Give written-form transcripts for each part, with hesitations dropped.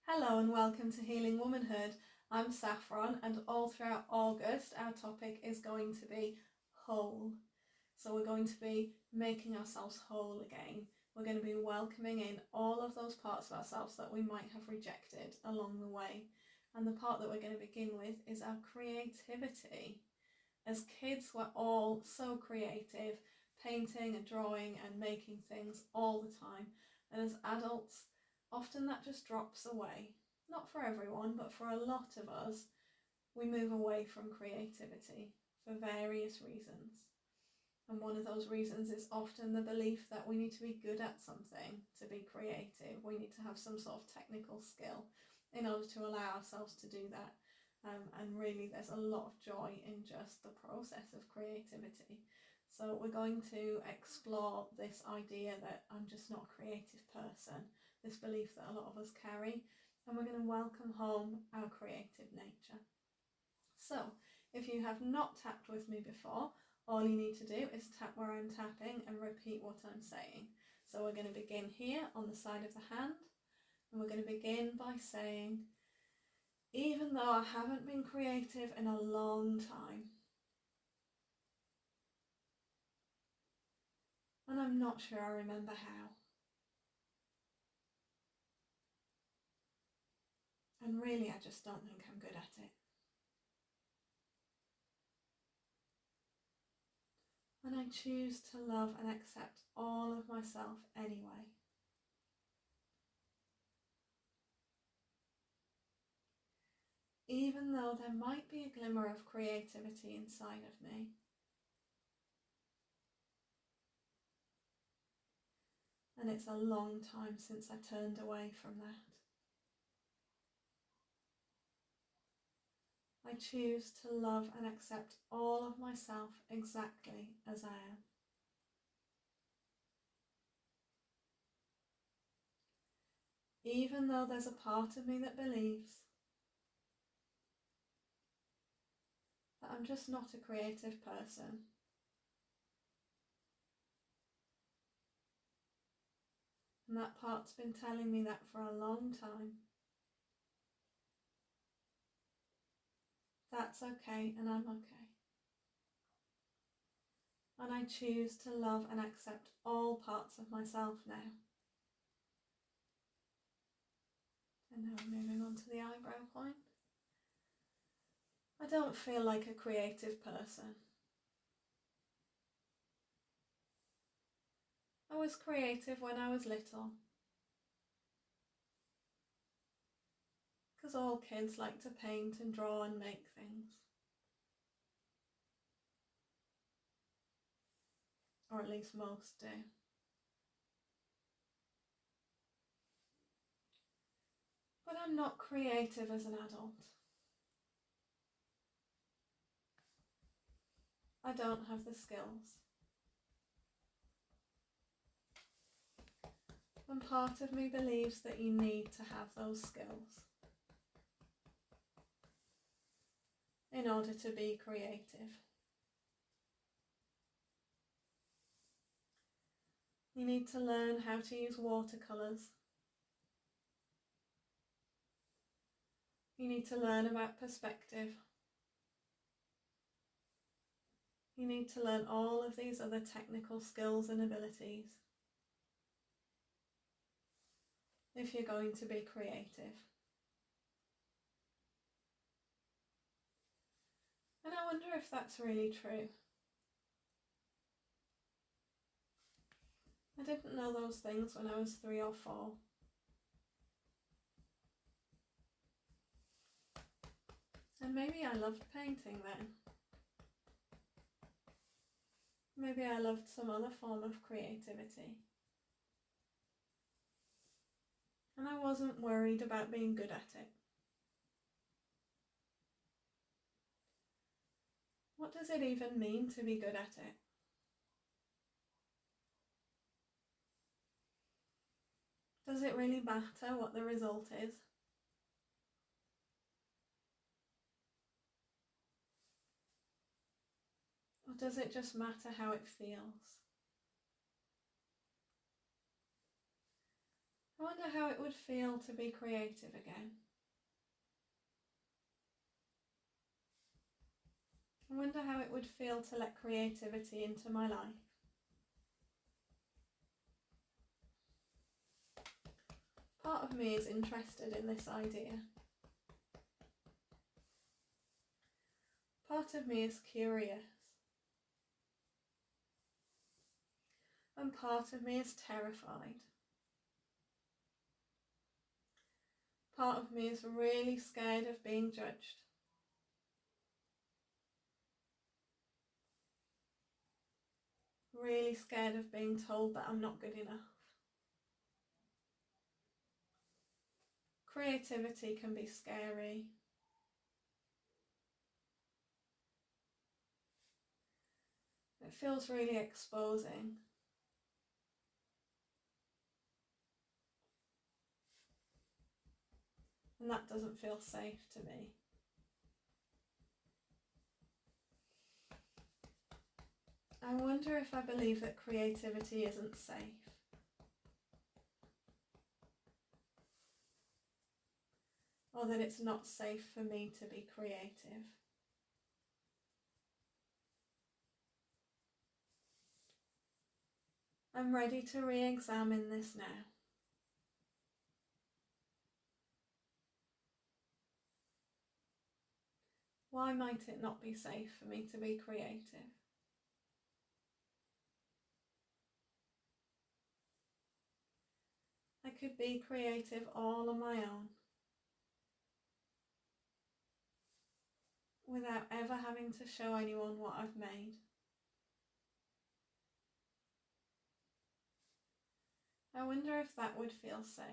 Hello and welcome to Healing Womanhood. I'm Saffron, and all throughout August our topic is going to be whole. So we're going to be making ourselves whole again. We're going to be welcoming in all of those parts of ourselves that we might have rejected along the way. And the part that we're going to begin with is our creativity. As kids, we're all so creative, painting and drawing and making things all the time. And as adults, often that just drops away. Not for everyone, but for a lot of us, we move away from creativity for various reasons. And one of those reasons is often the belief that we need to be good at something to be creative. We need to have some sort of technical skill in order to allow ourselves to do that. And really there's a lot of joy in just the process of creativity. So we're going to explore this idea that I'm just not a creative person, this belief that a lot of us carry, and we're going to welcome home our creative nature. So if you have not tapped with me before, all you need to do is tap where I'm tapping and repeat what I'm saying. So we're going to begin here on the side of the hand, and we're going to begin by saying, even though I haven't been creative in a long time, and I'm not sure I remember how, and really I just don't think I'm good at it. And I choose to love and accept all of myself anyway. Even though there might be a glimmer of creativity inside of me. And it's a long time since I turned away from that. I choose to love and accept all of myself exactly as I am. Even though there's a part of me that believes that I'm just not a creative person. And that part's been telling me that for a long time. That's okay, and I'm okay. And I choose to love and accept all parts of myself now. And now we're moving on to the eyebrow point. I don't feel like a creative person. I was creative when I was little. Because all kids like to paint and draw and make things. Or at least most do. But I'm not creative as an adult. I don't have the skills. And part of me believes that you need to have those skills in order to be creative. You need to learn how to use watercolours. You need to learn about perspective. You need to learn all of these other technical skills and abilities if you're going to be creative. And I wonder if that's really true. I didn't know those things when I was 3 or 4. And maybe I loved painting then. Maybe I loved some other form of creativity. And I wasn't worried about being good at it. What does it even mean to be good at it? Does it really matter what the result is? Or does it just matter how it feels? I wonder how it would feel to be creative again. I wonder how it would feel to let creativity into my life. Part of me is interested in this idea. Part of me is curious. And part of me is terrified. Part of me is really scared of being judged. Really scared of being told that I'm not good enough. Creativity can be scary. It feels really exposing. And that doesn't feel safe to me. I wonder if I believe that creativity isn't safe. Or that it's not safe for me to be creative. I'm ready to re-examine this now. Why might it not be safe for me to be creative? I could be creative all on my own, without ever having to show anyone what I've made. I wonder if that would feel safe.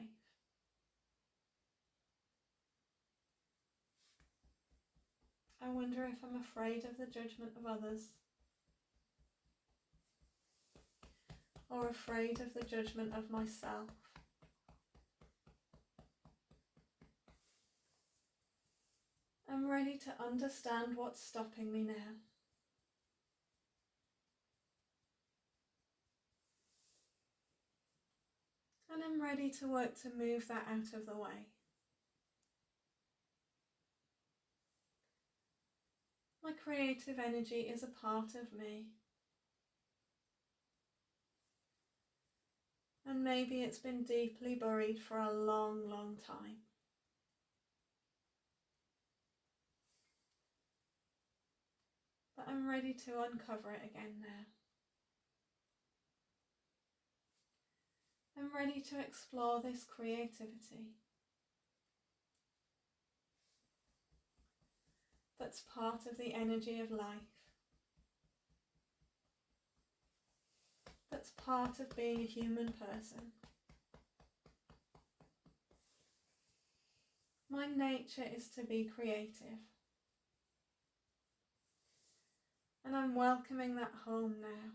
I wonder if I'm afraid of the judgment of others, or afraid of the judgment of myself. I'm ready to understand what's stopping me now. And I'm ready to work to move that out of the way. My creative energy is a part of me. And maybe it's been deeply buried for a long, long time. But I'm ready to uncover it again now. I'm ready to explore this creativity that's part of the energy of life, that's part of being a human person. My nature is to be creative, and I'm welcoming that home now,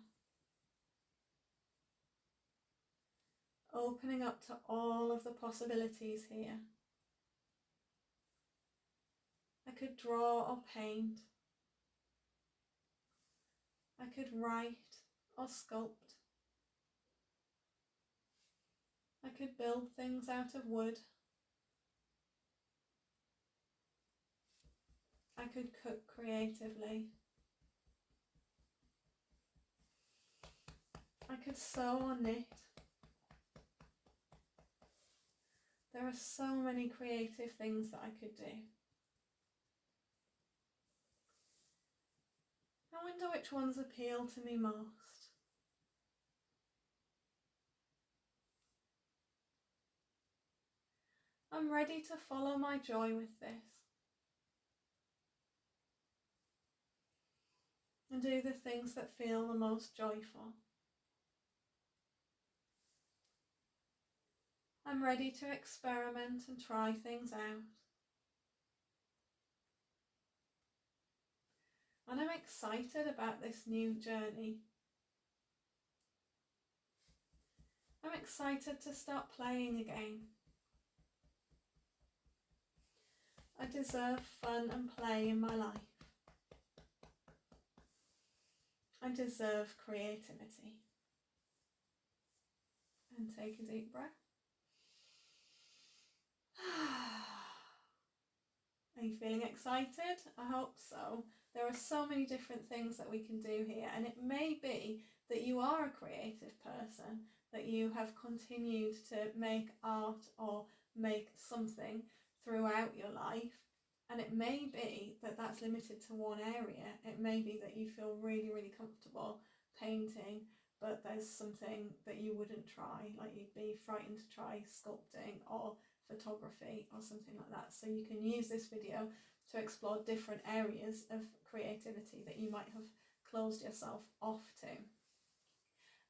opening up to all of the possibilities here. I could draw or paint. I could write or sculpt. I could build things out of wood. I could cook creatively. I could sew or knit. There are so many creative things that I could do. I wonder which ones appeal to me most. I'm ready to follow my joy with this and do the things that feel the most joyful. I'm ready to experiment and try things out. And I'm excited about this new journey. I'm excited to start playing again. I deserve fun and play in my life. I deserve creativity. And take a deep breath. Are you feeling excited? I hope so. There are so many different things that we can do here, and it may be that you are a creative person, that you have continued to make art or make something throughout your life, and it may be that that's limited to one area. It may be that you feel really, really comfortable painting, but there's something that you wouldn't try, like you'd be frightened to try sculpting or photography or something like that. So you can use this video to explore different areas of creativity that you might have closed yourself off to.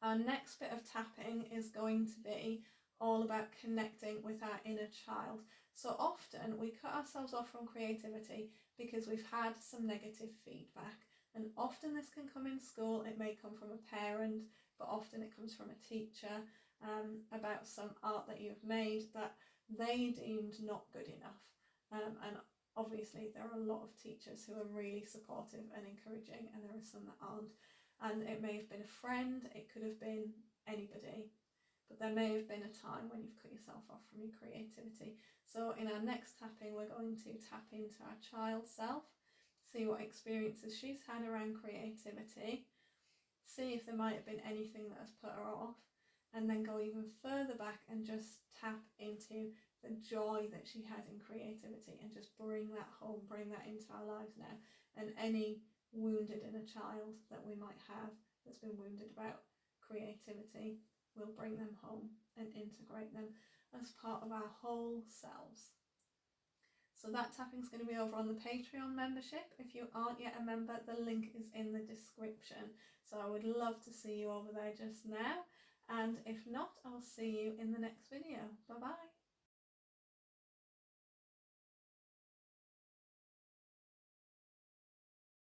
Our next bit of tapping is going to be all about connecting with our inner child. So often we cut ourselves off from creativity because we've had some negative feedback, and often this can come in school. It may come from a parent, but often it comes from a teacher, about some art that you've made that they deemed not good enough. And obviously there are a lot of teachers who are really supportive and encouraging, and there are some that aren't. And it may have been a friend, it could have been anybody, but there may have been a time when you've cut yourself off from your creativity. So in our next tapping, we're going to tap into our child self, see what experiences she's had around creativity, see if there might have been anything that has put her off, and then go even further back and just tap into the joy that she had in creativity, and just bring that home, bring that into our lives now. And any wounded inner child that we might have that's been wounded about creativity, we'll bring them home and integrate them as part of our whole selves. So that tapping is going to be over on the Patreon membership. If you aren't yet a member, the link is in the description. So I would love to see you over there just now. And if not, I'll see you in the next video. Bye bye.